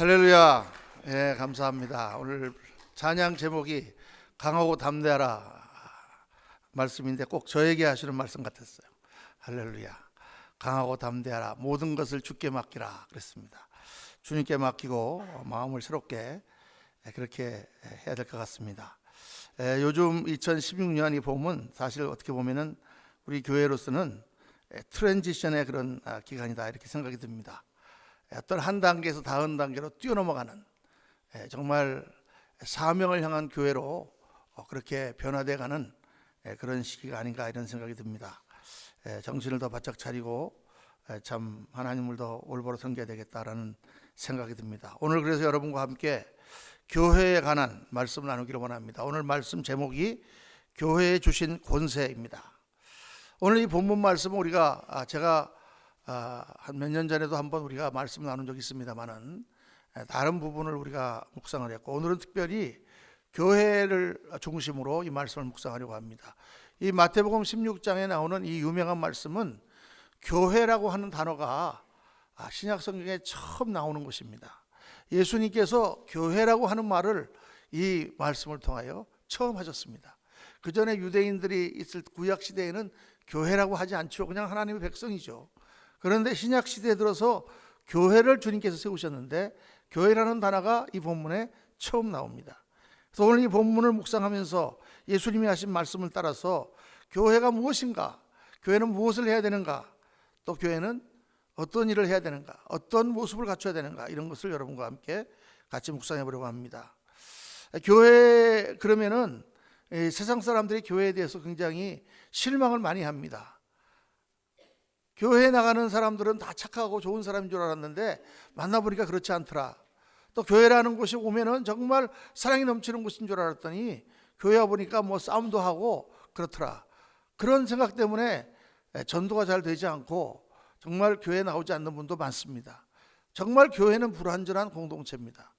할렐루야. 예, 감사합니다. 오늘 찬양 제목이 강하고 담대하라 말씀인데 꼭 저에게 하시는 말씀 같았어요. 할렐루야. 강하고 담대하라, 모든 것을 주께 맡기라 그랬습니다. 주님께 맡기고 마음을 새롭게 그렇게 해야 될 것 같습니다. 요즘 2016년이 봄은 사실 어떻게 보면은 우리 교회로서는 트랜지션의 그런 기간이다 이렇게 생각이 듭니다. 어떤 한 단계에서 다음 단계로 뛰어넘어가는 정말 사명을 향한 교회로 그렇게 변화돼가는 그런 시기가 아닌가 이런 생각이 듭니다. 정신을 더 바짝 차리고 참 하나님을 더 올바로 섬겨야 되겠다라는 생각이 듭니다. 오늘 그래서 여러분과 함께 교회에 관한 말씀을 나누기를 원합니다. 오늘 말씀 제목이 교회에 주신 권세입니다. 오늘 이 본문 말씀은 우리가 제가 한 몇 년 전에도 한번 우리가 말씀 나눈 적이 있습니다만은 다른 부분을 우리가 묵상을 했고, 오늘은 특별히 교회를 중심으로 이 말씀을 묵상하려고 합니다. 이 마태복음 16장에 나오는 이 유명한 말씀은 교회라고 하는 단어가 신약 성경에 처음 나오는 것입니다. 예수님께서 교회라고 하는 말을 이 말씀을 통하여 처음 하셨습니다. 그 전에 유대인들이 있을 구약 시대에는 교회라고 하지 않죠. 그냥 하나님의 백성이죠. 그런데 신약 시대에 들어서 교회를 주님께서 세우셨는데 교회라는 단어가 이 본문에 처음 나옵니다. 그래서 오늘 이 본문을 묵상하면서 예수님이 하신 말씀을 따라서 교회가 무엇인가, 교회는 무엇을 해야 되는가, 또 교회는 어떤 일을 해야 되는가, 어떤 모습을 갖춰야 되는가, 이런 것을 여러분과 함께 같이 묵상해 보려고 합니다. 교회 그러면은 세상 사람들이 교회에 대해서 굉장히 실망을 많이 합니다. 교회에 나가는 사람들은 다 착하고 좋은 사람인 줄 알았는데 만나보니까 그렇지 않더라. 또 교회라는 곳이 오면은 정말 사랑이 넘치는 곳인 줄 알았더니 교회 와보니까 뭐 싸움도 하고 그렇더라. 그런 생각 때문에 전도가 잘 되지 않고 정말 교회에 나오지 않는 분도 많습니다. 정말 교회는 불완전한 공동체입니다.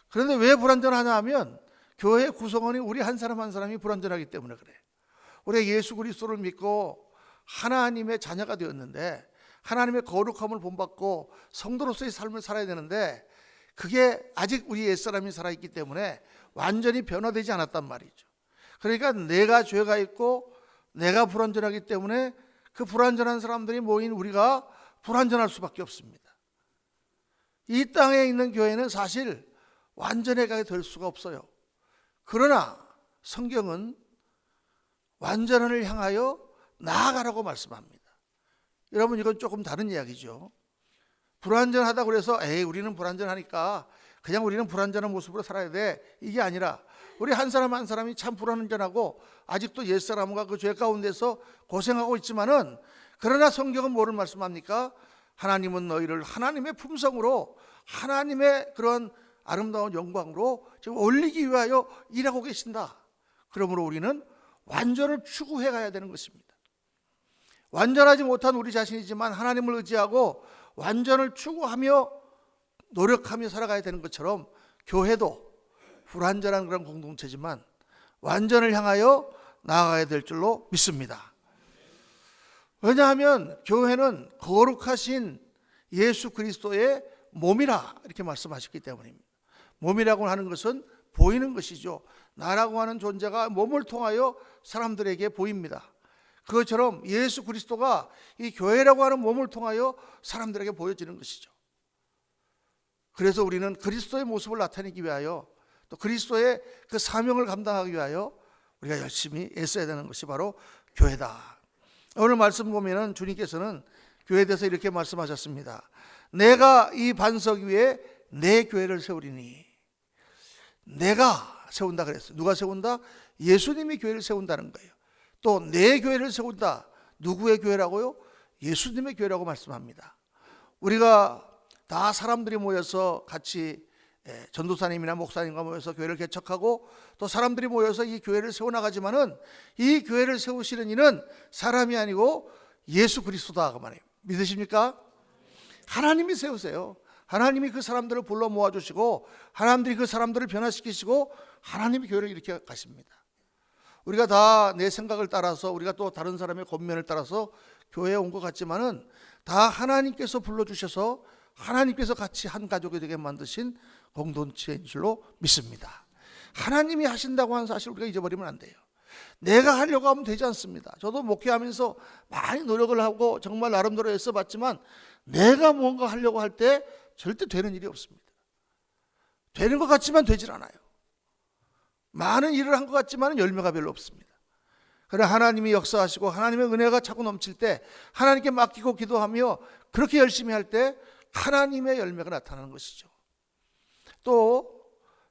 그런데 왜 불완전하냐 하면 교회 구성원이 우리 한 사람 한 사람이 불완전하기 때문에 그래요. 우리가 예수 그리스도를 믿고 하나님의 자녀가 되었는데 하나님의 거룩함을 본받고 성도로서의 삶을 살아야 되는데 그게 아직 우리 옛사람이 살아있기 때문에 완전히 변화되지 않았단 말이죠. 그러니까 내가 죄가 있고 내가 불완전하기 때문에 그 불완전한 사람들이 모인 우리가 불완전할 수밖에 없습니다. 이 땅에 있는 교회는 사실 완전하게 될 수가 없어요. 그러나 성경은 완전을 향하여 나아가라고 말씀합니다. 여러분, 이건 조금 다른 이야기죠. 불완전하다고 그래서 우리는 불완전하니까 그냥 우리는 불완전한 모습으로 살아야 돼, 이게 아니라 우리 한 사람 한 사람이 참 불완전하고 아직도 옛사람과 그 죄 가운데서 고생하고 있지만은, 그러나 성경은 뭐를 말씀합니까? 하나님은 너희를 하나님의 품성으로, 하나님의 그런 아름다운 영광으로 지금 올리기 위하여 일하고 계신다. 그러므로 우리는 완전을 추구해 가야 되는 것입니다. 완전하지 못한 우리 자신이지만 하나님을 의지하고 완전을 추구하며 노력하며 살아가야 되는 것처럼 교회도 불완전한 그런 공동체지만 완전을 향하여 나아가야 될 줄로 믿습니다. 왜냐하면 교회는 거룩하신 예수 그리스도의 몸이라 이렇게 말씀하셨기 때문입니다. 몸이라고 하는 것은 보이는 것이죠. 나라고 하는 존재가 몸을 통하여 사람들에게 보입니다. 그것처럼 예수 그리스도가 이 교회라고 하는 몸을 통하여 사람들에게 보여지는 것이죠. 그래서 우리는 그리스도의 모습을 나타내기 위하여, 또 그리스도의 그 사명을 감당하기 위하여 우리가 열심히 애써야 되는 것이 바로 교회다. 오늘 말씀 보면은 주님께서는 교회에 대해서 이렇게 말씀하셨습니다. 내가 이 반석 위에 내 교회를 세우리니. 내가 세운다 그랬어요. 누가 세운다? 예수님이 교회를 세운다는 거예요. 또 내 교회를 세운다. 누구의 교회라고요? 예수님의 교회라고 말씀합니다. 우리가 다 사람들이 모여서 같이 전도사님이나 목사님과 모여서 교회를 개척하고 또 사람들이 모여서 이 교회를 세워나가지만은 이 교회를 세우시는 이는 사람이 아니고 예수 그리스도다 그 말이에요. 믿으십니까? 하나님이 세우세요. 하나님이 그 사람들을 불러 모아주시고 하나님들이 그 사람들을 변화시키시고 하나님이 교회를 일으켜 가십니다. 우리가 다 내 생각을 따라서, 우리가 또 다른 사람의 권면을 따라서 교회에 온 것 같지만은 다 하나님께서 불러주셔서 하나님께서 같이 한 가족이 되게 만드신 공동체인 줄로 믿습니다. 하나님이 하신다고 하는 사실을 우리가 잊어버리면 안 돼요. 내가 하려고 하면 되지 않습니다. 저도 목회하면서 많이 노력을 하고 정말 나름대로 애써봤지만 내가 뭔가 하려고 할 때 절대 되는 일이 없습니다. 되는 것 같지만 되질 않아요. 많은 일을 한 것 같지만 열매가 별로 없습니다. 그러나 하나님이 역사하시고 하나님의 은혜가 차고 넘칠 때 하나님께 맡기고 기도하며 그렇게 열심히 할 때 하나님의 열매가 나타나는 것이죠. 또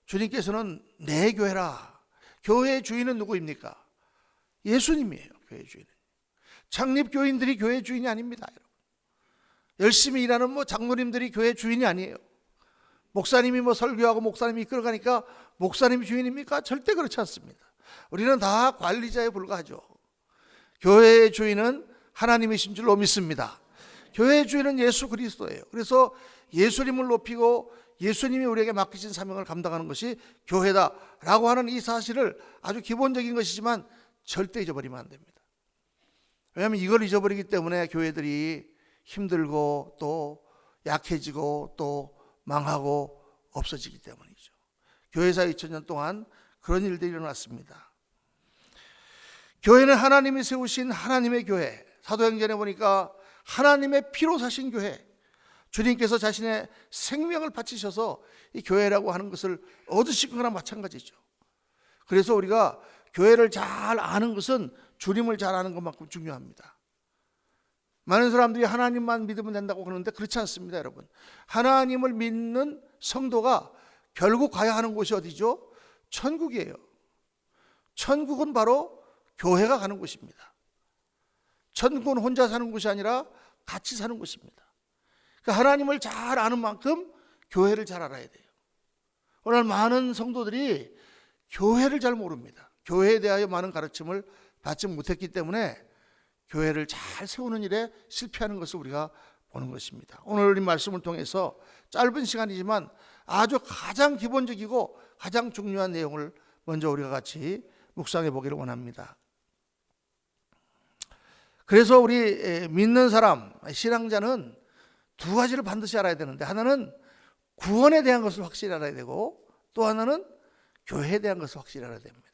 주님께서는 내 교회라. 교회의 주인은 누구입니까? 예수님이에요. 교회의 주인은. 창립교인들이 교회의 주인이 아닙니다. 여러분. 열심히 일하는 장로님들이 교회의 주인이 아니에요. 목사님이 설교하고 목사님이 이끌어가니까 목사님이 주인입니까? 절대 그렇지 않습니다. 우리는 다 관리자에 불과하죠. 교회의 주인은 하나님이신 줄로 믿습니다. 교회의 주인은 예수 그리스도예요. 그래서 예수님을 높이고 예수님이 우리에게 맡기신 사명을 감당하는 것이 교회다라고 하는 이 사실을 아주 기본적인 것이지만 절대 잊어버리면 안 됩니다. 왜냐하면 이걸 잊어버리기 때문에 교회들이 힘들고 또 약해지고 또 망하고 없어지기 때문이죠. 교회사 2000년 동안 그런 일들이 일어났습니다. 교회는 하나님이 세우신 하나님의 교회. 사도행전에 보니까 하나님의 피로 사신 교회. 주님께서 자신의 생명을 바치셔서 이 교회라고 하는 것을 얻으신 거나 마찬가지죠. 그래서 우리가 교회를 잘 아는 것은 주님을 잘 아는 것만큼 중요합니다. 많은 사람들이 하나님만 믿으면 된다고 그러는데 그렇지 않습니다, 여러분. 하나님을 믿는 성도가 결국 가야 하는 곳이 어디죠? 천국이에요. 천국은 바로 교회가 가는 곳입니다. 천국은 혼자 사는 곳이 아니라 같이 사는 곳입니다. 그러니까 하나님을 잘 아는 만큼 교회를 잘 알아야 돼요. 오늘 많은 성도들이 교회를 잘 모릅니다. 교회에 대하여 많은 가르침을 받지 못했기 때문에 교회를 잘 세우는 일에 실패하는 것을 우리가 보는 것입니다. 오늘 이 말씀을 통해서 짧은 시간이지만 아주 가장 기본적이고 가장 중요한 내용을 먼저 우리가 같이 묵상해 보기를 원합니다. 그래서 우리 믿는 사람, 신앙자는 두 가지를 반드시 알아야 되는데, 하나는 구원에 대한 것을 확실히 알아야 되고 또 하나는 교회에 대한 것을 확실히 알아야 됩니다.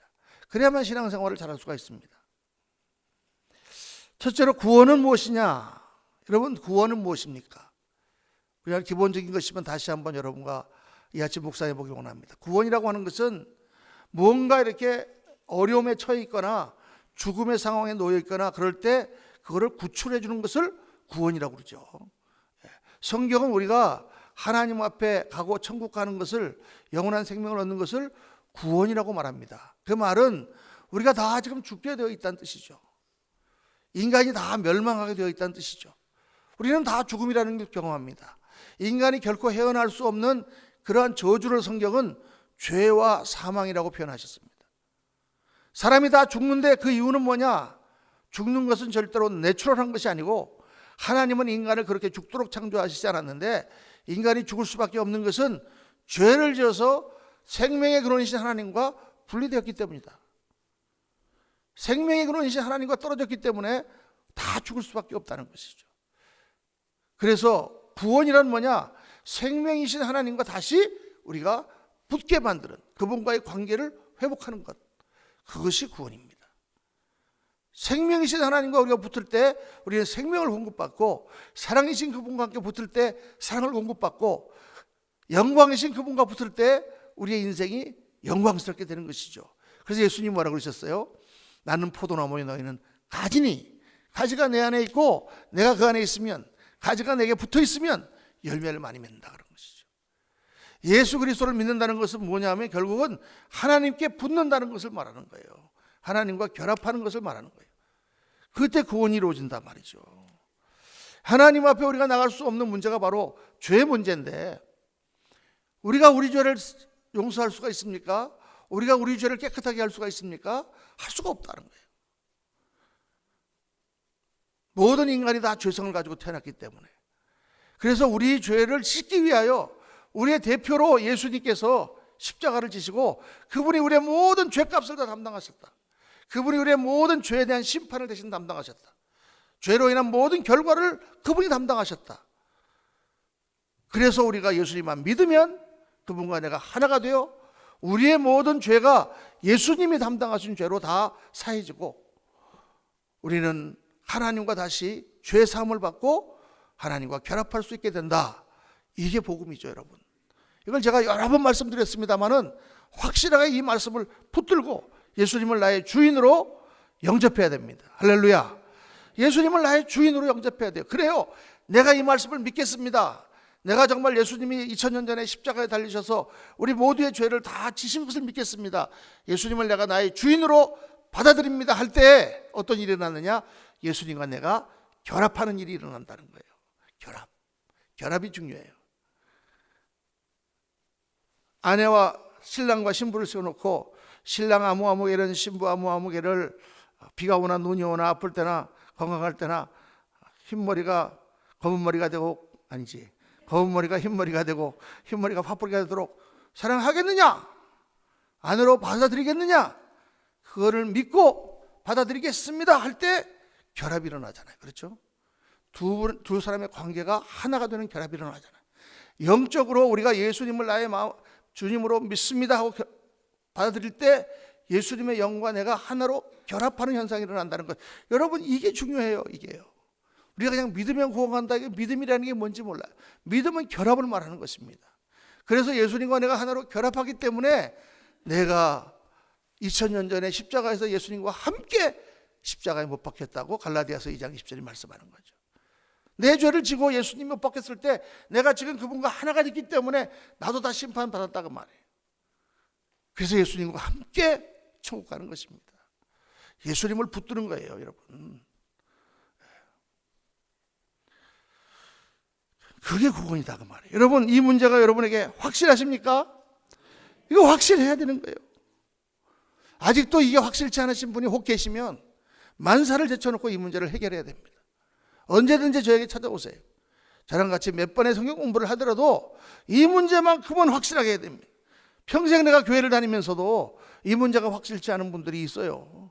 그래야만 신앙생활을 잘할 수가 있습니다. 첫째로 구원은 무엇이냐? 여러분, 구원은 무엇입니까? 그냥 기본적인 것이면 다시 한번 여러분과 이 아침 묵상해 보기 원합니다. 구원이라고 하는 것은 무언가 이렇게 어려움에 처해 있거나 죽음의 상황에 놓여 있거나 그럴 때 그거를 구출해 주는 것을 구원이라고 그러죠. 성경은 우리가 하나님 앞에 가고 천국 가는 것을, 영원한 생명을 얻는 것을 구원이라고 말합니다. 그 말은 우리가 다 지금 죽게 되어 있다는 뜻이죠. 인간이 다 멸망하게 되어 있다는 뜻이죠. 우리는 다 죽음이라는 걸 경험합니다. 인간이 결코 헤어날 수 없는 그러한 저주를 성경은 죄와 사망이라고 표현하셨습니다. 사람이 다 죽는데 그 이유는 뭐냐? 죽는 것은 절대로 내추럴한 것이 아니고 하나님은 인간을 그렇게 죽도록 창조하시지 않았는데 인간이 죽을 수밖에 없는 것은 죄를 지어서 생명의 근원이신 하나님과 분리되었기 때문이다. 생명의 근원이신 하나님과 떨어졌기 때문에 다 죽을 수밖에 없다는 것이죠. 그래서 구원이란 뭐냐? 생명이신 하나님과 다시 우리가 붙게 만드는, 그분과의 관계를 회복하는 것, 그것이 구원입니다. 생명이신 하나님과 우리가 붙을 때 우리는 생명을 공급받고, 사랑이신 그분과 함께 붙을 때 사랑을 공급받고, 영광이신 그분과 붙을 때 우리의 인생이 영광스럽게 되는 것이죠. 그래서 예수님 뭐라고 그러셨어요? 나는 포도나무에 너희는 가지니, 가지가 내 안에 있고 내가 그 안에 있으면, 가지가 내게 붙어 있으면 열매를 많이 맺는다 그런 것이죠. 예수 그리스도를 믿는다는 것은 뭐냐면 결국은 하나님께 붙는다는 것을 말하는 거예요. 하나님과 결합하는 것을 말하는 거예요. 그때 구원이 이루어진단 말이죠. 하나님 앞에 우리가 나갈 수 없는 문제가 바로 죄의 문제인데, 우리가 우리 죄를 용서할 수가 있습니까? 우리가 우리 죄를 깨끗하게 할 수가 있습니까? 할 수가 없다는 거예요. 모든 인간이 다 죄성을 가지고 태어났기 때문에. 그래서 우리 죄를 씻기 위하여 우리의 대표로 예수님께서 십자가를 지시고 그분이 우리의 모든 죄값을 다 담당하셨다. 그분이 우리의 모든 죄에 대한 심판을 대신 담당하셨다. 죄로 인한 모든 결과를 그분이 담당하셨다. 그래서 우리가 예수님만 믿으면 그분과 내가 하나가 되어 우리의 모든 죄가 예수님이 담당하신 죄로 다 사해지고 우리는 하나님과 다시 죄 사함을 받고 하나님과 결합할 수 있게 된다. 이게 복음이죠, 여러분. 이걸 제가 여러 번 말씀드렸습니다마는 확실하게 이 말씀을 붙들고 예수님을 나의 주인으로 영접해야 됩니다. 할렐루야. 예수님을 나의 주인으로 영접해야 돼요. 그래요. 내가 이 말씀을 믿겠습니다. 내가 정말 예수님이 2000년 전에 십자가에 달리셔서 우리 모두의 죄를 다 지신 것을 믿겠습니다. 예수님을 내가 나의 주인으로 받아들입니다 할 때 어떤 일이 일어나느냐? 예수님과 내가 결합하는 일이 일어난다는 거예요. 결합이 중요해요. 아내와 신랑과 신부를 세워놓고 신랑 아무아무개는 신부 아무아무개를 비가 오나 눈이 오나 아플 때나 건강할 때나 흰머리가 검은머리가 되고 검은머리가 흰머리가 되고 흰머리가 파뿌리가 되도록 사랑하겠느냐? 아내로 받아들이겠느냐? 그거를 믿고 받아들이겠습니다 할 때 결합이 일어나잖아요. 그렇죠? 두 사람의 관계가 하나가 되는 결합이 일어나잖아요. 영적으로 우리가 예수님을 나의 마음 주님으로 믿습니다 하고 받아들일 때 예수님의 영과 내가 하나로 결합하는 현상이 일어난다는 것. 여러분, 이게 중요해요. 이게요. 우리가 그냥 믿으면 구원한다. 이게 믿음이라는 게 뭔지 몰라요. 믿음은 결합을 말하는 것입니다. 그래서 예수님과 내가 하나로 결합하기 때문에 내가 2000년 전에 십자가에서 예수님과 함께 십자가에 못 박혔다고 갈라디아서 2장 20절이 말씀하는 거죠. 내 죄를 지고 예수님이 못 박혔을 때 내가 지금 그분과 하나가 됐기 때문에 나도 다 심판받았다고 말해요. 그래서 예수님과 함께 천국 가는 것입니다. 예수님을 붙드는 거예요, 여러분. 그게 구원이다 그 말이에요. 여러분, 이 문제가 여러분에게 확실하십니까? 이거 확실해야 되는 거예요. 아직도 이게 확실치 않으신 분이 혹 계시면 만사를 제쳐놓고 이 문제를 해결해야 됩니다. 언제든지 저에게 찾아오세요. 저랑 같이 몇 번의 성경 공부를 하더라도 이 문제만큼은 확실하게 해야 됩니다. 평생 내가 교회를 다니면서도 이 문제가 확실치 않은 분들이 있어요.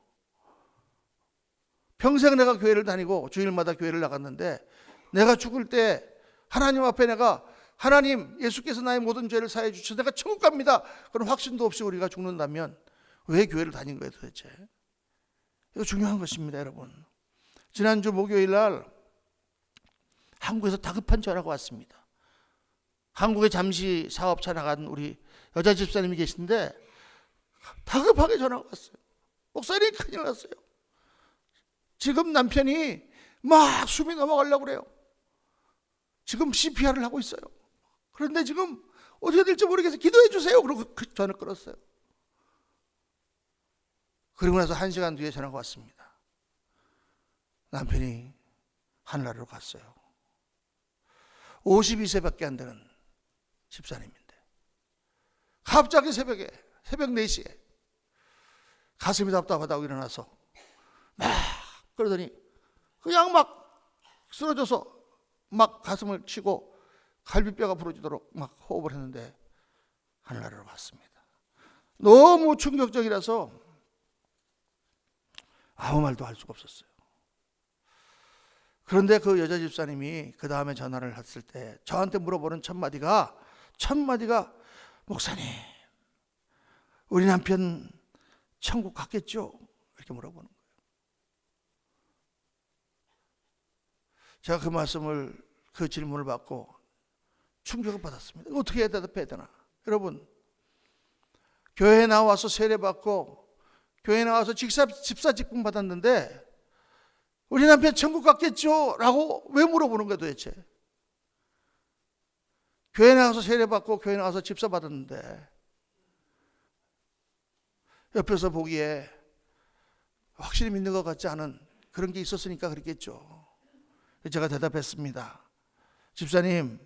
평생 내가 교회를 다니고 주일마다 교회를 나갔는데 내가 죽을 때 하나님 앞에 내가 하나님 예수께서 나의 모든 죄를 사해 주셔서 내가 천국 갑니다. 그런 확신도 없이 우리가 죽는다면 왜 교회를 다닌 거예요 도대체? 이거 중요한 것입니다, 여러분. 지난주 목요일 날 한국에서 다급한 전화가 왔습니다. 한국에 잠시 사업차 나간 우리 여자 집사님이 계신데 다급하게 전화가 왔어요. 목사님 큰일 났어요. 지금 남편이 막 숨이 넘어가려고 그래요. 지금 CPR을 하고 있어요. 그런데 지금 어떻게 될지 모르겠어요. 기도해 주세요. 그러고 그 전화를 끊었어요. 그리고 나서 1시간 뒤에 전화가 왔습니다. 남편이 하늘나라로 갔어요. 52세밖에 안 되는 집사님인데 갑자기 새벽 4시에 가슴이 답답하다고 일어나서 막 그러더니 그냥 막 쓰러져서 막 가슴을 치고 갈비뼈가 부러지도록 막 호흡을 했는데 하늘나라로 갔습니다. 너무 충격적이라서 아무 말도 할 수가 없었어요. 그런데 그 여자 집사님이 그 다음에 전화를 했을 때 저한테 물어보는 첫 마디가 목사님 우리 남편 천국 갔겠죠? 이렇게 물어보는 거예요. 제가 그 질문을 받고 충격을 받았습니다. 어떻게 대답해야 되나? 여러분, 교회에 나와서 세례받고 교회에 나와서 집사 직분 받았는데 우리 남편 천국 갔겠죠? 라고 왜 물어보는 거야 도대체? 교회 나와서 세례받고 교회 나와서 집사 받았는데 옆에서 보기에 확실히 믿는 것 같지 않은 그런 게 있었으니까 그랬겠죠. 제가 대답했습니다. 집사님,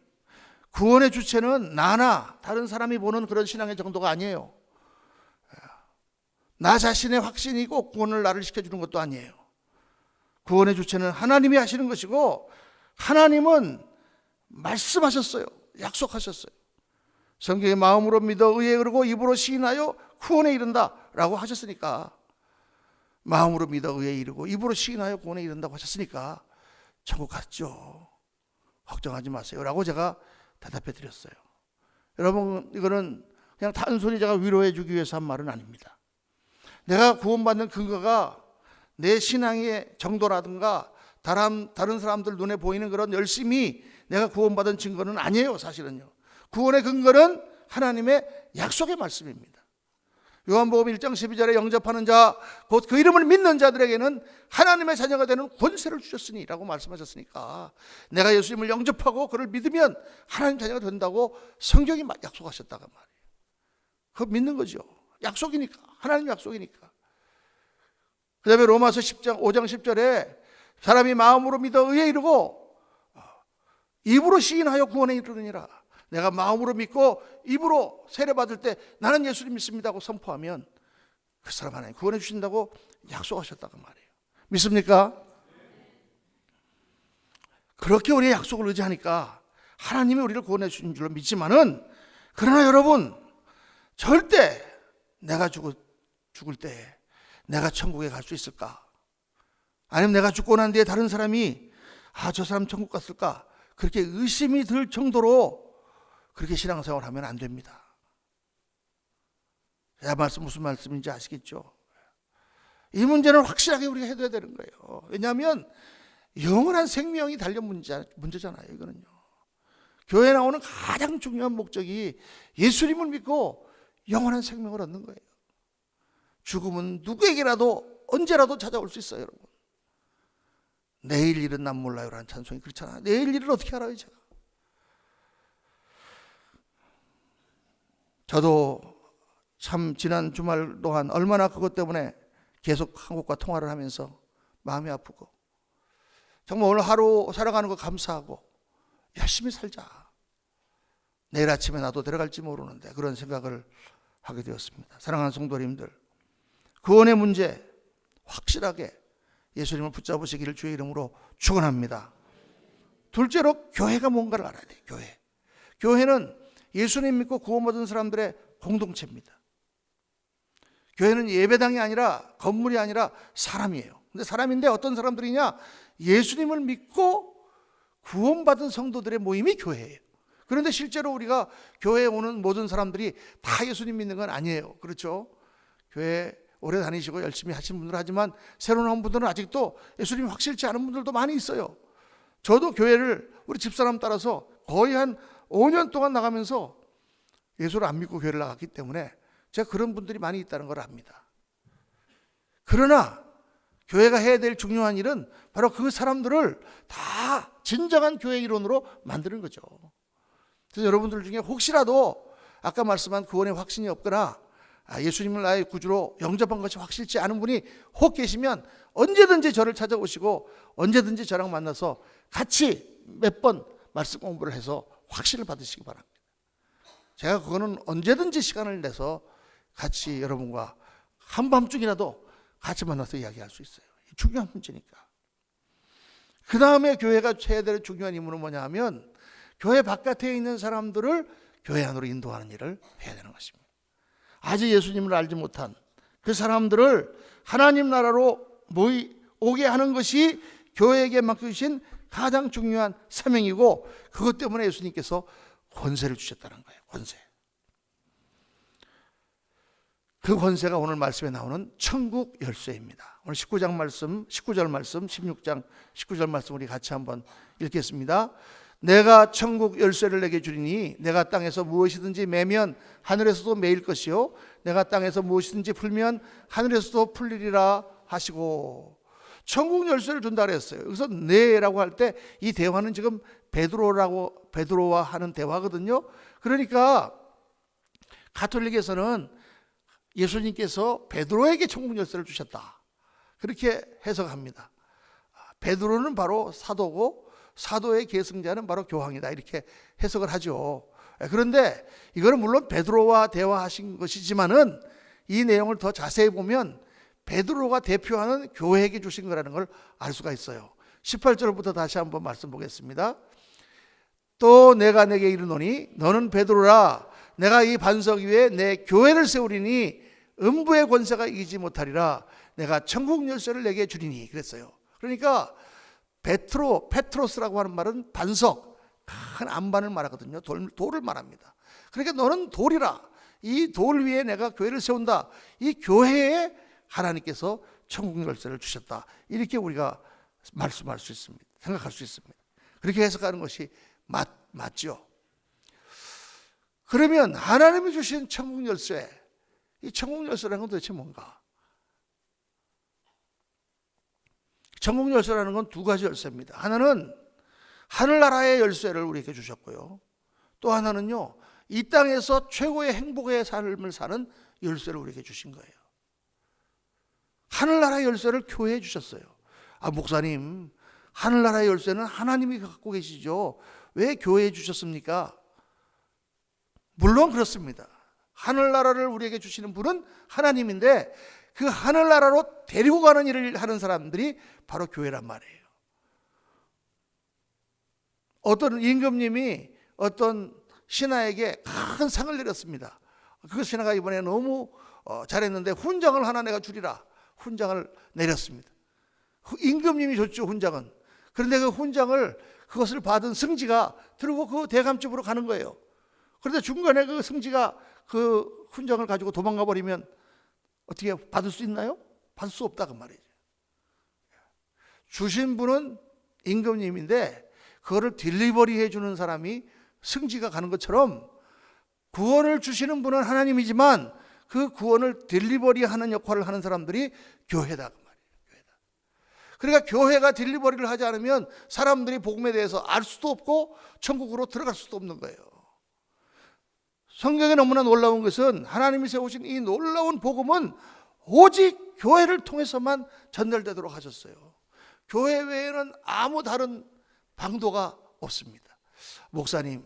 구원의 주체는 나나 다른 사람이 보는 그런 신앙의 정도가 아니에요. 나 자신의 확신이 꼭 구원을 나를 시켜주는 것도 아니에요. 구원의 주체는 하나님이 하시는 것이고 하나님은 말씀하셨어요. 약속하셨어요. 성경에 마음으로 믿어 의에 이르고 입으로 시인하여 구원에 이른다 라고 하셨으니까 마음으로 믿어 의에 이르고 입으로 시인하여 구원에 이른다고 하셨으니까 천국 갔죠. 걱정하지 마세요 라고 제가 대답해 드렸어요. 여러분, 이거는 그냥 단순히 제가 위로해 주기 위해서 한 말은 아닙니다. 내가 구원받는 근거가 내 신앙의 정도라든가 다른 사람들 눈에 보이는 그런 열심히 내가 구원받은 증거는 아니에요. 사실은요. 구원의 근거는 하나님의 약속의 말씀입니다. 요한복음 1장 12절에 영접하는 자, 곧 그 이름을 믿는 자들에게는 하나님의 자녀가 되는 권세를 주셨으니 라고 말씀하셨으니까 내가 예수님을 영접하고 그를 믿으면 하나님 자녀가 된다고 성경이 약속하셨다고 말이에요. 그거 믿는 거죠. 약속이니까. 하나님 약속이니까. 그 다음에 로마서 5장 10절에 사람이 마음으로 믿어 의에 이르고 입으로 시인하여 구원에 이르느니라. 내가 마음으로 믿고 입으로 세례받을 때 나는 예수님 믿습니다 하고 선포하면 그 사람 하나님 구원해 주신다고 약속하셨다고 말이에요. 믿습니까? 그렇게 우리의 약속을 의지하니까 하나님이 우리를 구원해 주신 줄로 믿지만은, 그러나 여러분, 절대 내가 죽을 때 내가 천국에 갈 수 있을까? 아니면 내가 죽고 난 뒤에 다른 사람이 저 사람 천국 갔을까? 그렇게 의심이 들 정도로 그렇게 신앙생활을 하면 안 됩니다. 제 말씀 무슨 말씀인지 아시겠죠? 이 문제는 확실하게 우리가 해둬야 되는 거예요. 왜냐하면 영원한 생명이 달린 문제잖아요. 이거는요. 교회에 나오는 가장 중요한 목적이 예수님을 믿고 영원한 생명을 얻는 거예요. 죽음은 누구에게라도 언제라도 찾아올 수 있어요. 여러분, 내일 일은 난 몰라요 라는 찬송이 그렇잖아요. 내일 일을 어떻게 알아요 제가? 저도 참 지난 주말 동안 얼마나 그것 때문에 계속 한국과 통화를 하면서 마음이 아프고, 정말 오늘 하루 살아가는 거 감사하고 열심히 살자. 내일 아침에 나도 들어갈지 모르는데 그런 생각을 하게 되었습니다. 사랑하는 성도님들, 구원의 문제 확실하게 예수님을 붙잡으시기를 주의 이름으로 축원합니다. 둘째로 교회가 뭔가를 알아야 돼요. 교회는 예수님 믿고 구원받은 사람들의 공동체입니다. 교회는 예배당이 아니라 건물이 아니라 사람이에요. 근데 사람인데 어떤 사람들이냐? 예수님을 믿고 구원받은 성도들의 모임이 교회예요. 그런데 실제로 우리가 교회에 오는 모든 사람들이 다 예수님 믿는 건 아니에요. 그렇죠? 교회 오래 다니시고 열심히 하신 분들 하지만 새로 나온 분들은 아직도 예수님이 확실치 않은 분들도 많이 있어요. 저도 교회를 우리 집사람 따라서 거의 한 5년 동안 나가면서 예수를 안 믿고 교회를 나갔기 때문에 제가 그런 분들이 많이 있다는 걸 압니다. 그러나 교회가 해야 될 중요한 일은 바로 그 사람들을 다 진정한 교회 이론으로 만드는 거죠. 그래서 여러분들 중에 혹시라도 아까 말씀한 구원의 확신이 없거나 예수님을 나의 구주로 영접한 것이 확실치 않은 분이 혹 계시면 언제든지 저를 찾아오시고 언제든지 저랑 만나서 같이 몇 번 말씀 공부를 해서 확신을 받으시기 바랍니다. 제가 그거는 언제든지 시간을 내서 같이 여러분과 한밤중이라도 같이 만나서 이야기할 수 있어요. 중요한 문제니까. 그 다음에 교회가 해야 될 중요한 임무는 뭐냐 하면 교회 바깥에 있는 사람들을 교회 안으로 인도하는 일을 해야 되는 것입니다. 아직 예수님을 알지 못한 그 사람들을 하나님 나라로 오게 하는 것이 교회에게 맡겨주신 가장 중요한 사명이고, 그것 때문에 예수님께서 권세를 주셨다는 거예요. 권세. 그 권세가 오늘 말씀에 나오는 천국 열쇠입니다. 오늘 19절 말씀, 16장 19절 말씀 우리 같이 한번 읽겠습니다. 내가 천국 열쇠를 내게 주리니 내가 땅에서 무엇이든지 매면 하늘에서도 매일 것이요 내가 땅에서 무엇이든지 풀면 하늘에서도 풀리리라 하시고, 천국 열쇠를 준다 그랬어요. 여기서 네라고 할 때 이 대화는 지금 베드로와 하는 대화거든요. 그러니까 가톨릭에서는 예수님께서 베드로에게 천국 열쇠를 주셨다, 그렇게 해석합니다. 베드로는 바로 사도고 사도의 계승자는 바로 교황이다, 이렇게 해석을 하죠. 그런데 이거는 물론 베드로와 대화하신 것이지만은 이 내용을 더 자세히 보면 베드로가 대표하는 교회에게 주신 거라는 걸 알 수가 있어요. 18절부터 다시 한번 말씀 보겠습니다. 또 내가 내게 이르노니 너는 베드로라, 내가 이 반석 위에 내 교회를 세우리니 음부의 권세가 이기지 못하리라. 내가 천국 열쇠를 내게 주리니, 그랬어요. 그러니까 페트로스라고 하는 말은 반석, 큰 안반을 말하거든요. 돌을 말합니다. 그러니까 너는 돌이라. 이 돌 위에 내가 교회를 세운다. 이 교회에 하나님께서 천국 열쇠를 주셨다. 이렇게 우리가 말씀할 수 있습니다. 생각할 수 있습니다. 그렇게 해석하는 것이 맞죠. 그러면 하나님이 주신 천국 열쇠, 이 천국 열쇠라는 건 도대체 뭔가? 천국 열쇠라는 건 두 가지 열쇠입니다. 하나는 하늘나라의 열쇠를 우리에게 주셨고요. 또 하나는요, 이 땅에서 최고의 행복의 삶을 사는 열쇠를 우리에게 주신 거예요. 하늘나라의 열쇠를 교회에 주셨어요. 아, 목사님, 하늘나라의 열쇠는 하나님이 갖고 계시죠. 왜 교회에 주셨습니까? 물론 그렇습니다. 하늘나라를 우리에게 주시는 분은 하나님인데 그 하늘나라로 데리고 가는 일을 하는 사람들이 바로 교회란 말이에요. 어떤 임금님이 어떤 신하에게 큰 상을 내렸습니다. 그 신하가 이번에 너무 잘했는데 훈장을 하나 내가 주리라. 훈장을 내렸습니다. 임금님이 줬죠, 훈장은. 그런데 그 훈장을, 그것을 받은 승지가 들고 그 대감집으로 가는 거예요. 그런데 중간에 그 승지가 그 훈장을 가지고 도망가 버리면 어떻게 받을 수 있나요? 받을 수 없다 그 말이죠. 주신 분은 임금님인데 그거를 딜리버리 해주는 사람이 승지가 가는 것처럼 구원을 주시는 분은 하나님이지만 그 구원을 딜리버리 하는 역할을 하는 사람들이 교회다 그 말이에요. 교회다. 그러니까 교회가 딜리버리를 하지 않으면 사람들이 복음에 대해서 알 수도 없고 천국으로 들어갈 수도 없는 거예요. 성경에 너무나 놀라운 것은 하나님이 세우신 이 놀라운 복음은 오직 교회를 통해서만 전달되도록 하셨어요. 교회 외에는 아무 다른 방도가 없습니다. 목사님,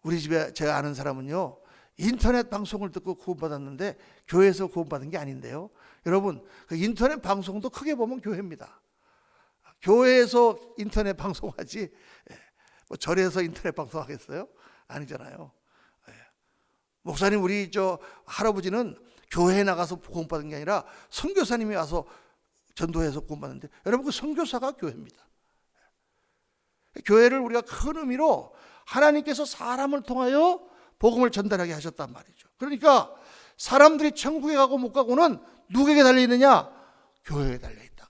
우리 집에 제가 아는 사람은요, 인터넷 방송을 듣고 구원받았는데 교회에서 구원받은 게 아닌데요. 여러분, 그 인터넷 방송도 크게 보면 교회입니다. 교회에서 인터넷 방송하지 뭐 절에서 인터넷 방송하겠어요? 아니잖아요. 목사님, 우리 저 할아버지는 교회에 나가서 구원받은 게 아니라 선교사님이 와서 전도해서 구원받는데, 여러분, 그 선교사가 교회입니다. 교회를 우리가 큰 의미로 하나님께서 사람을 통하여 복음을 전달하게 하셨단 말이죠. 그러니까 사람들이 천국에 가고 못 가고는 누구에게 달려있느냐? 교회에 달려있다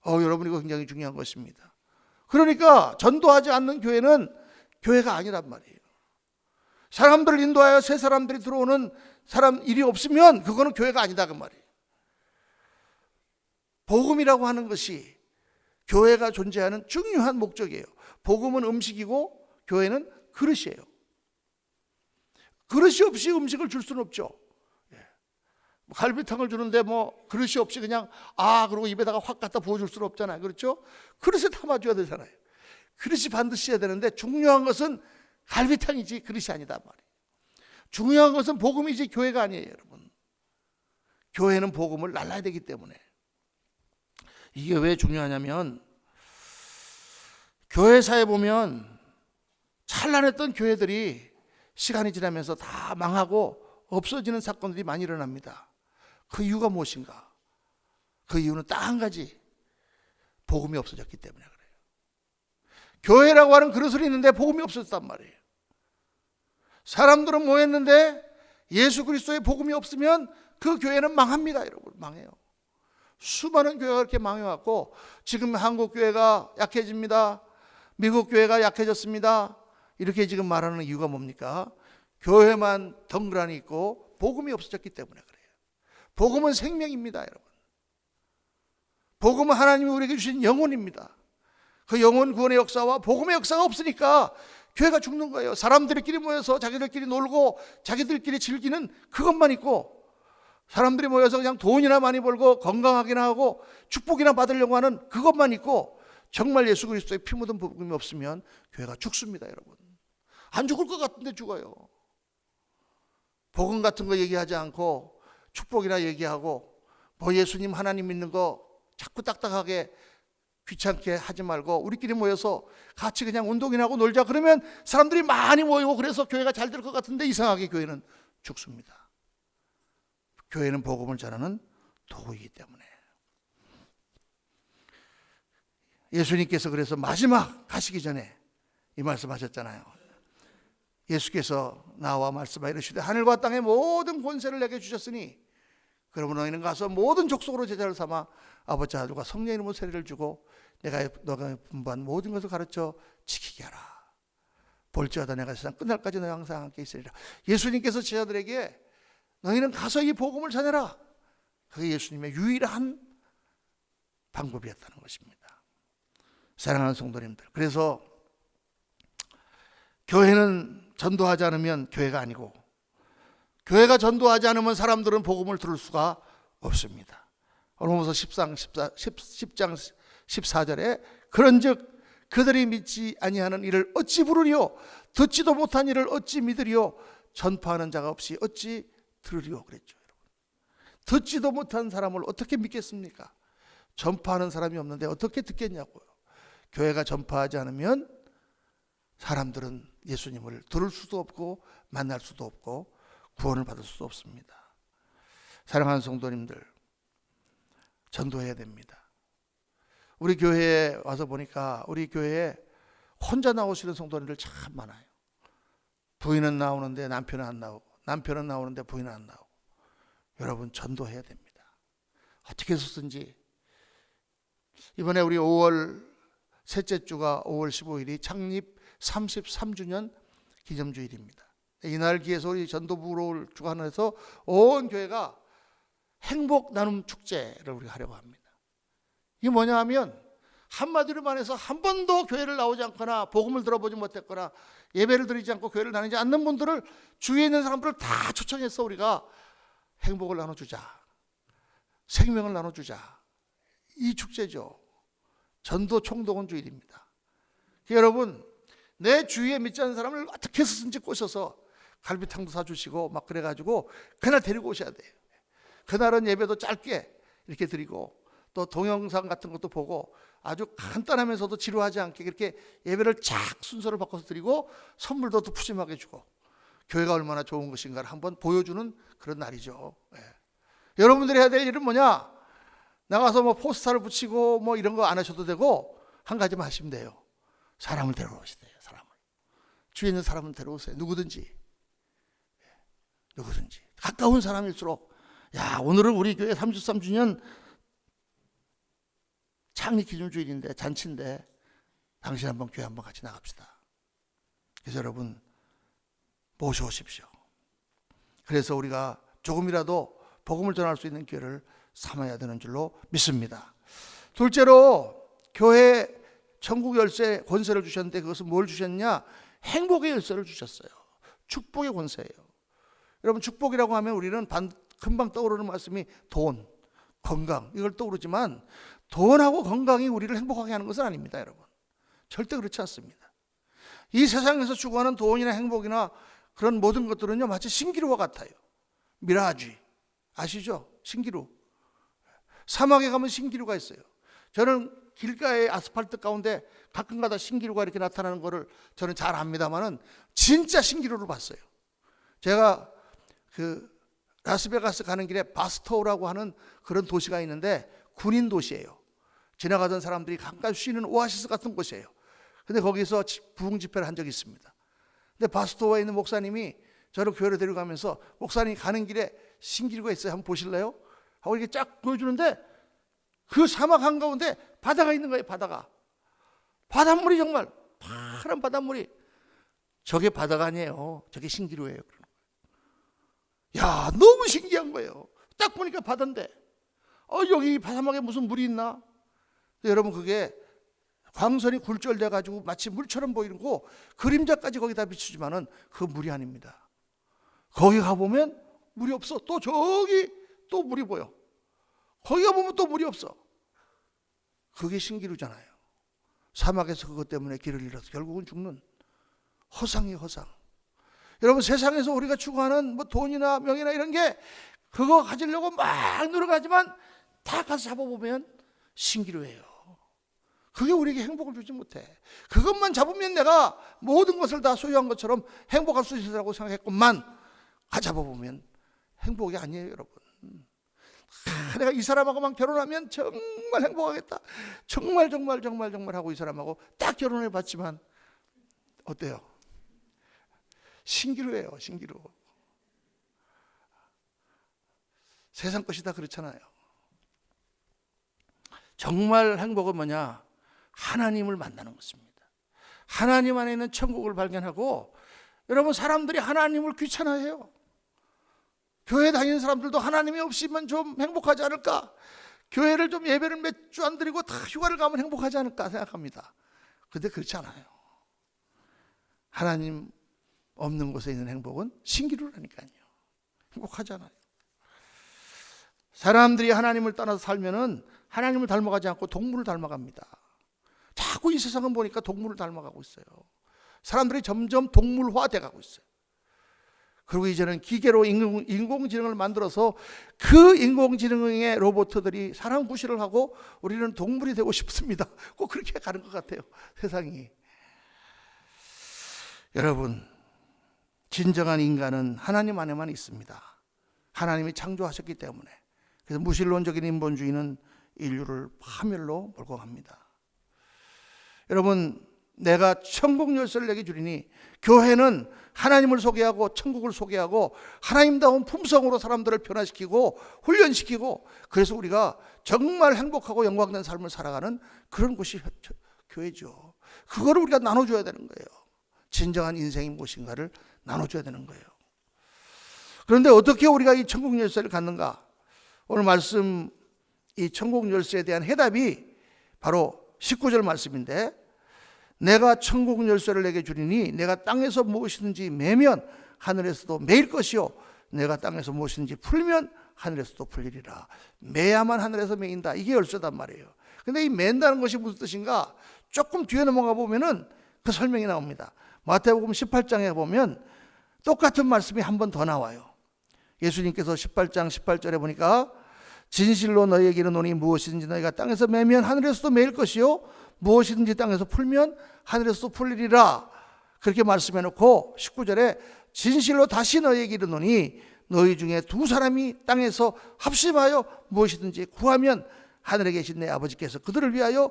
그 말이죠. 여러분, 이거 굉장히 중요한 것입니다. 그러니까 전도하지 않는 교회는 교회가 아니란 말이에요. 사람들을 인도하여 새 사람들이 들어오는 사람 일이 없으면 그거는 교회가 아니다 그 말이에요. 복음이라고 하는 것이 교회가 존재하는 중요한 목적이에요. 복음은 음식이고 교회는 그릇이에요. 그릇이 없이 음식을 줄 수는 없죠. 갈비탕을 주는데 뭐 그릇이 없이 그냥 그러고 입에다가 확 갖다 부어줄 수는 없잖아요. 그렇죠? 그릇에 담아줘야 되잖아요. 그릇이 반드시 해야 되는데 중요한 것은 갈비탕이지 그릇이 아니다 말이에요. 중요한 것은 복음이지 교회가 아니에요, 여러분. 교회는 복음을 날라야 되기 때문에. 이게 왜 중요하냐면 교회사에 보면 찬란했던 교회들이 시간이 지나면서 다 망하고 없어지는 사건들이 많이 일어납니다. 그 이유가 무엇인가? 그 이유는 딱 한 가지, 복음이 없어졌기 때문에 그래요. 교회라고 하는 그릇이 있는데 복음이 없어졌단 말이에요. 사람들은 모였는데 예수 그리스도의 복음이 없으면 그 교회는 망합니다, 여러분. 망해요. 수많은 교회가 그렇게 망해왔고 지금 한국 교회가 약해집니다. 미국 교회가 약해졌습니다. 이렇게 지금 말하는 이유가 뭡니까? 교회만 덩그러니 있고 복음이 없어졌기 때문에 그래요. 복음은 생명입니다, 여러분. 복음은 하나님이 우리에게 주신 영혼입니다. 그 영혼 구원의 역사와 복음의 역사가 없으니까 교회가 죽는 거예요. 사람들끼리 모여서 자기들끼리 놀고 자기들끼리 즐기는 그것만 있고, 사람들이 모여서 그냥 돈이나 많이 벌고 건강하기나 하고 축복이나 받으려고 하는 그것만 있고, 정말 예수 그리스도의 피 묻은 복음이 없으면 교회가 죽습니다, 여러분. 안 죽을 것 같은데 죽어요. 복음 같은 거 얘기하지 않고 축복이나 얘기하고 뭐 예수님 하나님 믿는 거 자꾸 딱딱하게 귀찮게 하지 말고 우리끼리 모여서 같이 그냥 운동이나 하고 놀자. 그러면 사람들이 많이 모이고 그래서 교회가 잘 될 것 같은데 이상하게 교회는 죽습니다. 교회는 복음을 전하는 도구이기 때문에. 예수님께서 그래서 마지막 가시기 전에 이 말씀하셨잖아요. 예수께서 나와 말씀하여 이르시되 하늘과 땅의 모든 권세를 내게 주셨으니 그러므로 너희는 가서 모든 족속으로 제자를 삼아 아버지 아들과 성령의 이름으로 세례를 주고 내가 너가 분부한 모든 것을 가르쳐 지키게 하라. 볼지어다 내가 세상 끝날까지 너희와 항상 함께 있으리라. 예수님께서 제자들에게 너희는 가서 이 복음을 전해라. 그게 예수님의 유일한 방법이었다는 것입니다. 사랑하는 성도님들, 그래서 교회는 전도하지 않으면 교회가 아니고 교회가 전도하지 않으면 사람들은 복음을 들을 수가 없습니다. 로마서 10장 14절에 그런즉 그들이 믿지 아니하는 이를 어찌 부르리요 듣지도 못한 이를 어찌 믿으리요 전파하는 자가 없이 어찌 들으리요 그랬죠. 듣지도 못한 사람을 어떻게 믿겠습니까? 전파하는 사람이 없는데 어떻게 듣겠냐고요. 교회가 전파하지 않으면 사람들은 예수님을 들을 수도 없고 만날 수도 없고 구원을 받을 수도 없습니다. 사랑하는 성도님들, 전도해야 됩니다. 우리 교회에 와서 보니까 우리 교회에 혼자 나오시는 성도님들 참 많아요. 부인은 나오는데 남편은 안 나오고, 남편은 나오는데 부인은 안 나오고. 여러분, 전도해야 됩니다. 어떻게 해서든지. 이번에 우리 5월 셋째 주가 5월 15일이 창립 33주년 기념주일입니다. 이날 기해서 우리 전도부를 주관해서 온 교회가 행복 나눔 축제를 우리가 하려고 합니다. 이게 뭐냐 하면 한마디로 말해서 한 번도 교회를 나오지 않거나 복음을 들어보지 못했거나 예배를 드리지 않고 교회를 다니지 않는 분들을 주위에 있는 사람들을 다 초청해서 우리가 행복을 나눠주자, 생명을 나눠주자, 이 축제죠. 전도 총동원 주일입니다. 여러분, 내 주위에 믿지 않는 사람을 어떻게 해서든지 꼬셔서 갈비탕도 사주시고 막 그래가지고 그날 데리고 오셔야 돼요. 그날은 예배도 짧게 이렇게 드리고 또 동영상 같은 것도 보고 아주 간단하면서도 지루하지 않게 그렇게 예배를 쫙 순서를 바꿔서 드리고 선물도 또 푸짐하게 주고 교회가 얼마나 좋은 것인가를 한번 보여주는 그런 날이죠. 여러분들이 해야 될 일은 뭐냐? 나가서 뭐 포스터를 붙이고 뭐 이런 거 안 하셔도 되고 한 가지만 하시면 돼요. 사람을 데려오시대요. 사람을. 주위에 있는 사람을 데려오세요. 누구든지. 누구든지. 가까운 사람일수록 야, 오늘은 우리 교회 33주년 창립 기념주일인데 잔치인데 당신 한번 교회 한번 같이 나갑시다. 그래서 여러분 모셔오십시오. 그래서 우리가 조금이라도 복음을 전할 수 있는 기회를 삼아야 되는 줄로 믿습니다. 둘째로 교회 천국 열쇠 권세를 주셨는데 그것은 뭘 주셨냐? 행복의 열쇠를 주셨어요. 축복의 권세예요. 여러분, 축복이라고 하면 우리는 금방 떠오르는 말씀이 돈, 건강 이걸 떠오르지만 돈하고 건강이 우리를 행복하게 하는 것은 아닙니다. 여러분, 절대 그렇지 않습니다. 이 세상에서 추구하는 돈이나 행복이나 그런 모든 것들은요 마치 신기루와 같아요. 미라지 아시죠? 신기루. 사막에 가면 신기루가 있어요. 저는 길가의 아스팔트 가운데 가끔가다 신기루가 이렇게 나타나는 거를 저는 잘 압니다만은 진짜 신기루를 봤어요. 제가 그 라스베가스 가는 길에 바스토우라고 하는 그런 도시가 있는데 군인 도시예요. 지나가던 사람들이 잠깐 쉬는 오아시스 같은 곳이에요. 근데 거기서 부흥 집회를 한 적이 있습니다. 근데 바스토우에 있는 목사님이 저를 교회로 데려가면서 목사님 가는 길에 신기루가 있어요. 한번 보실래요? 하고 이렇게 쫙 보여주는데 그 사막 한가운데 바다가 있는 거예요. 바닷물이 정말 파란 바닷물이. 저게 바다가 아니에요. 저게 신기루예요. 야, 너무 신기한 거예요. 딱 보니까 바다인데 여기 사막에 무슨 물이 있나? 여러분, 그게 광선이 굴절돼 가지고 마치 물처럼 보이는 거 그림자까지 거기다 비추지만은 그 물이 아닙니다. 거기 가보면 물이 없어. 또 저기 또 물이 보여. 거기 가보면 또 물이 없어. 그게 신기루잖아요. 사막에서 그것 때문에 길을 잃어서 결국은 죽는 허상이 허상. 여러분, 세상에서 우리가 추구하는 뭐 돈이나 명예나 이런 게 그거 가지려고 막 노력하지만 다 가서 잡아보면 신기루예요. 그게 우리에게 행복을 주지 못해. 그것만 잡으면 내가 모든 것을 다 소유한 것처럼 행복할 수 있으라고 생각했건만 잡아보면 행복이 아니에요. 여러분, 내가 이 사람하고만 결혼하면 정말 행복하겠다. 정말 하고 이 사람하고 딱 결혼해 봤지만 어때요? 신기루예요, 신기루. 세상 것이 다 그렇잖아요. 정말 행복은 뭐냐? 하나님을 만나는 것입니다. 하나님 안에 있는 천국을 발견하고, 여러분, 사람들이 하나님을 귀찮아해요. 교회 다니는 사람들도 하나님이 없으면 좀 행복하지 않을까? 교회를 좀 예배를 몇 주 안 드리고 다 휴가를 가면 행복하지 않을까 생각합니다. 그런데 그렇지 않아요. 하나님 없는 곳에 있는 행복은 신기루라니까요. 행복하잖아요. 사람들이 하나님을 떠나서 살면은 하나님을 닮아가지 않고 동물을 닮아갑니다. 자꾸 이 세상은 보니까 동물을 닮아가고 있어요. 사람들이 점점 동물화돼 가고 있어요. 그리고 이제는 기계로 인공지능을 만들어서 그 인공지능의 로봇들이 사람 구실을 하고 우리는 동물이 되고 싶습니다. 꼭 그렇게 가는 것 같아요, 세상이. 여러분, 진정한 인간은 하나님 안에만 있습니다. 하나님이 창조하셨기 때문에. 그래서 무신론적인 인본주의는 인류를 파멸로 몰고 갑니다. 여러분, 내가 천국 열쇠를 내게 주리니, 교회는 하나님을 소개하고 천국을 소개하고 하나님다운 품성으로 사람들을 변화시키고 훈련시키고, 그래서 우리가 정말 행복하고 영광된 삶을 살아가는 그런 곳이 교회죠. 그거를 우리가 나눠줘야 되는 거예요. 진정한 인생이 무엇인가를 나눠줘야 되는 거예요. 그런데 어떻게 우리가 이 천국 열쇠를 갖는가? 오늘 말씀, 이 천국 열쇠에 대한 해답이 바로 19절 말씀인데, 내가 천국 열쇠를 내게 주리니 내가 땅에서 무엇이든지 매면 하늘에서도 매일 것이요 내가 땅에서 무엇이든지 풀면 하늘에서도 풀리리라. 매야만 하늘에서 매인다. 이게 열쇠단 말이에요. 근데 이 맨다는 것이 무슨 뜻인가? 조금 뒤에 넘어가 보면은 그 설명이 나옵니다. 마태복음 18장에 보면 똑같은 말씀이 한 번 더 나와요. 예수님께서 18장 18절에 보니까 진실로 너희에게 이르노니 무엇이든지 너희가 땅에서 매면 하늘에서도 매일 것이요 무엇이든지 땅에서 풀면 하늘에서도 풀리리라. 그렇게 말씀해 놓고 19절에 진실로 다시 너희에게 이르노니 너희 중에 두 사람이 땅에서 합심하여 무엇이든지 구하면 하늘에 계신 내 아버지께서 그들을 위하여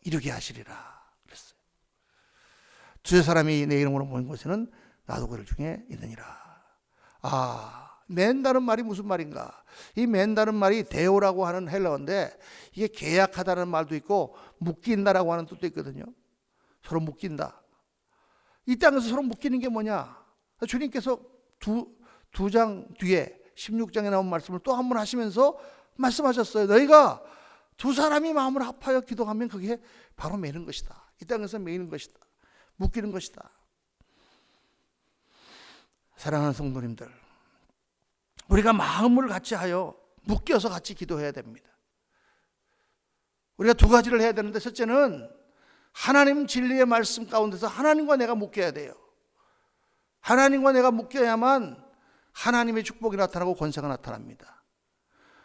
이루게 하시리라 그랬어요. 두세 사람이 내 이름으로 모인 곳에는 나도 그들 중에 있느니라. 맨다는 말이 무슨 말인가? 이 맨다는 말이 데오라고 하는 헬라어인데, 이게 계약하다는 말도 있고 묶인다라고 하는 뜻도 있거든요. 서로 묶인다. 이 땅에서 서로 묶이는 게 뭐냐? 주님께서 두 장 뒤에 16장에 나온 말씀을 또 한 번 하시면서 말씀하셨어요. 너희가 두 사람이 마음을 합하여 기도하면 그게 바로 매는 것이다. 이 땅에서 매이는 것이다. 묶이는 것이다. 사랑하는 성도님들, 우리가 마음을 같이 하여 묶여서 같이 기도해야 됩니다. 우리가 두 가지를 해야 되는데, 첫째는 하나님 진리의 말씀 가운데서 하나님과 내가 묶여야 돼요. 하나님과 내가 묶여야만 하나님의 축복이 나타나고 권세가 나타납니다.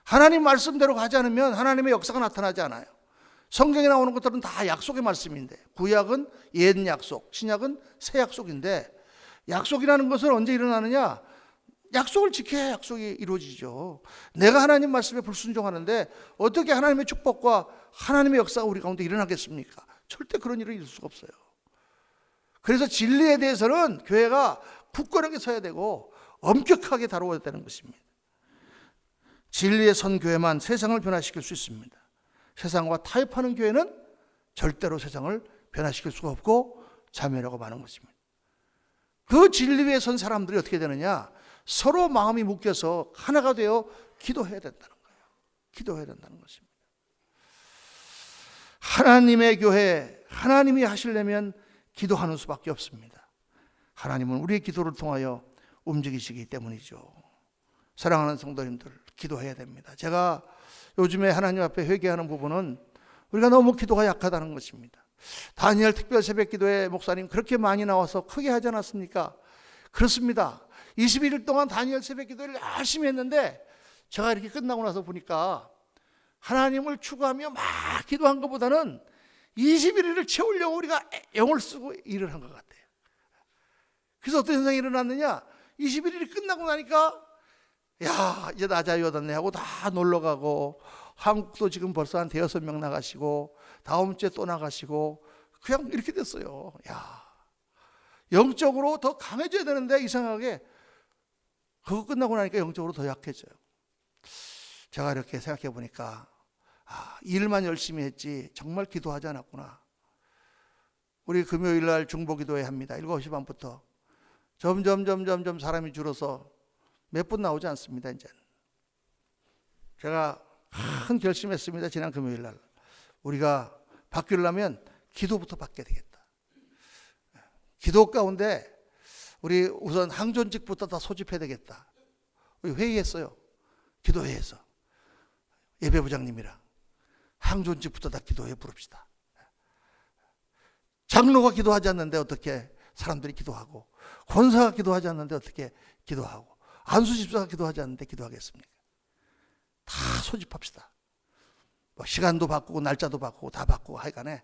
하나님 말씀대로 가지 않으면 하나님의 역사가 나타나지 않아요. 성경에 나오는 것들은 다 약속의 말씀인데, 구약은 옛 약속, 신약은 새 약속인데, 약속이라는 것은 언제 일어나느냐? 약속을 지켜야 약속이 이루어지죠. 내가 하나님 말씀에 불순종하는데 어떻게 하나님의 축복과 하나님의 역사가 우리 가운데 일어나겠습니까? 절대 그런 일은 있을 수가 없어요. 그래서 진리에 대해서는 교회가 굳건하게 서야 되고 엄격하게 다루어야 되는 것입니다. 진리에 선 교회만 세상을 변화시킬 수 있습니다. 세상과 타협하는 교회는 절대로 세상을 변화시킬 수가 없고 자멸하고 마는 것입니다. 그 진리 위에 선 사람들이 어떻게 되느냐? 서로 마음이 묶여서 하나가 되어 기도해야 된다는 거예요. 기도해야 된다는 것입니다. 하나님의 교회, 하나님이 하시려면 기도하는 수밖에 없습니다. 하나님은 우리의 기도를 통하여 움직이시기 때문이죠. 사랑하는 성도님들, 기도해야 됩니다. 제가 요즘에 하나님 앞에 회개하는 부분은 우리가 너무 기도가 약하다는 것입니다. 다니엘 특별 새벽 기도에 목사님 그렇게 많이 나와서 크게 하지 않았습니까? 그렇습니다. 21일 동안 다니엘 새벽 기도를 열심히 했는데, 제가 이렇게 끝나고 나서 보니까 하나님을 추구하며 막 기도한 것보다는 21일을 채우려고 우리가 영을 쓰고 일을 한 것 같아요. 그래서 어떤 현상이 일어났느냐? 21일이 끝나고 나니까 야, 이제 나 자유 얻었네 하고 다 놀러 가고, 한국도 지금 벌써 한 5명 나가시고, 다음 주에 또 나가시고, 그냥 이렇게 됐어요. 야, 영적으로 더 강해져야 되는데 이상하게 그거 끝나고 나니까 영적으로 더 약해져요. 제가 이렇게 생각해 보니까 일만 열심히 했지 정말 기도하지 않았구나. 우리 금요일 날 중보기도회 합니다. 7시 반부터. 점점 사람이 줄어서 몇 분 나오지 않습니다. 이제 제가 큰 결심했습니다. 지난 금요일 날 우리가 바뀌려면 기도부터 바뀌어야 되겠다. 기도 가운데 우리 우선 항존직부터 다 소집해야 되겠다. 우리 회의했어요. 기도회에서 예배부장님이랑 항존직부터 다 기도회 부릅시다. 장로가 기도하지 않는데 어떻게 사람들이 기도하고, 권사가 기도하지 않는데 어떻게 기도하고, 안수집사가 기도하지 않는데 기도하겠습니까? 다 소집합시다. 뭐 시간도 바꾸고 날짜도 바꾸고 다 바꾸고 하여간에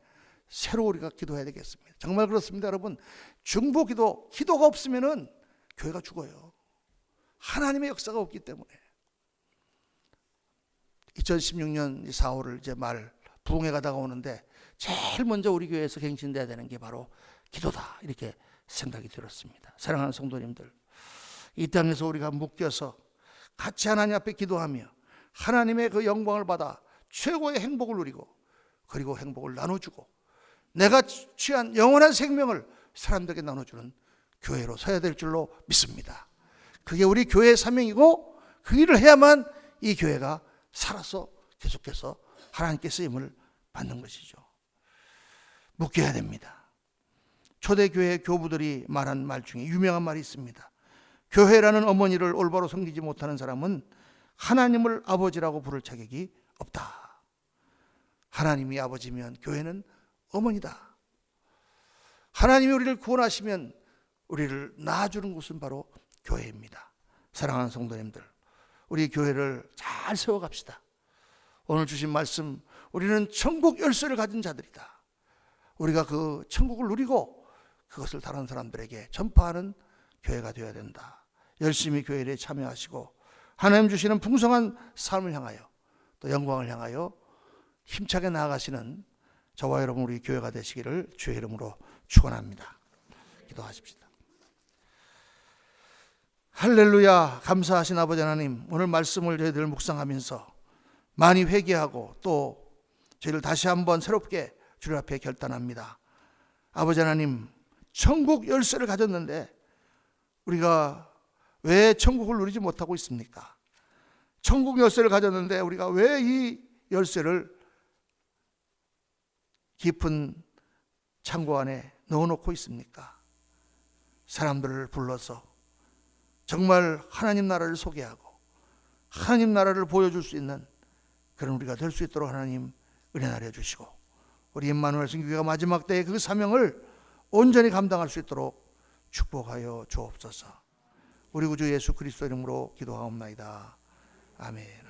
새로 우리가 기도해야 되겠습니다. 정말 그렇습니다. 여러분, 중보기도, 기도가 없으면은 교회가 죽어요. 하나님의 역사가 없기 때문에. 2016년 4월을 이제 부흥회가 다가오는데 제일 먼저 우리 교회에서 갱신돼야 되는 게 바로 기도다, 이렇게 생각이 들었습니다. 사랑하는 성도님들, 이 땅에서 우리가 묶여서 같이 하나님 앞에 기도하며 하나님의 그 영광을 받아 최고의 행복을 누리고, 그리고 행복을 나눠주고 내가 취한 영원한 생명을 사람들에게 나눠주는 교회로 서야 될 줄로 믿습니다. 그게 우리 교회의 사명이고, 그 일을 해야만 이 교회가 살아서 계속해서 하나님께 쓰임을 받는 것이죠. 묶여야 됩니다. 초대교회 교부들이 말한 말 중에 유명한 말이 있습니다. 교회라는 어머니를 올바로 섬기지 못하는 사람은 하나님을 아버지라고 부를 자격이 없다. 하나님이 아버지면 교회는 어머니다. 하나님이 우리를 구원하시면 우리를 낳아주는 곳은 바로 교회입니다. 사랑하는 성도님들, 우리 교회를 잘 세워갑시다. 오늘 주신 말씀, 우리는 천국 열쇠를 가진 자들이다. 우리가 그 천국을 누리고 그것을 다른 사람들에게 전파하는 교회가 되어야 된다. 열심히 교회에 참여하시고 하나님 주시는 풍성한 삶을 향하여, 또 영광을 향하여 힘차게 나아가시는 저와 여러분 우리 교회가 되시기를 주의 이름으로 축원합니다. 기도하십시다. 할렐루야. 감사하신 아버지 하나님, 오늘 말씀을 저희들 묵상하면서 많이 회개하고 또 저희를 다시 한번 새롭게 주님 앞에 결단합니다. 아버지 하나님, 천국 열쇠를 가졌는데 우리가 왜 천국을 누리지 못하고 있습니까? 천국 열쇠를 가졌는데 우리가 왜 이 열쇠를 깊은 창고 안에 넣어놓고 있습니까? 사람들을 불러서 정말 하나님 나라를 소개하고 하나님 나라를 보여줄 수 있는 그런 우리가 될 수 있도록 하나님 은혜 나려 주시고, 우리 임마누엘 선교회가 마지막 때의 그 사명을 온전히 감당할 수 있도록 축복하여 주옵소서. 우리 구주 예수 그리스도 이름으로 기도하옵나이다. 아멘.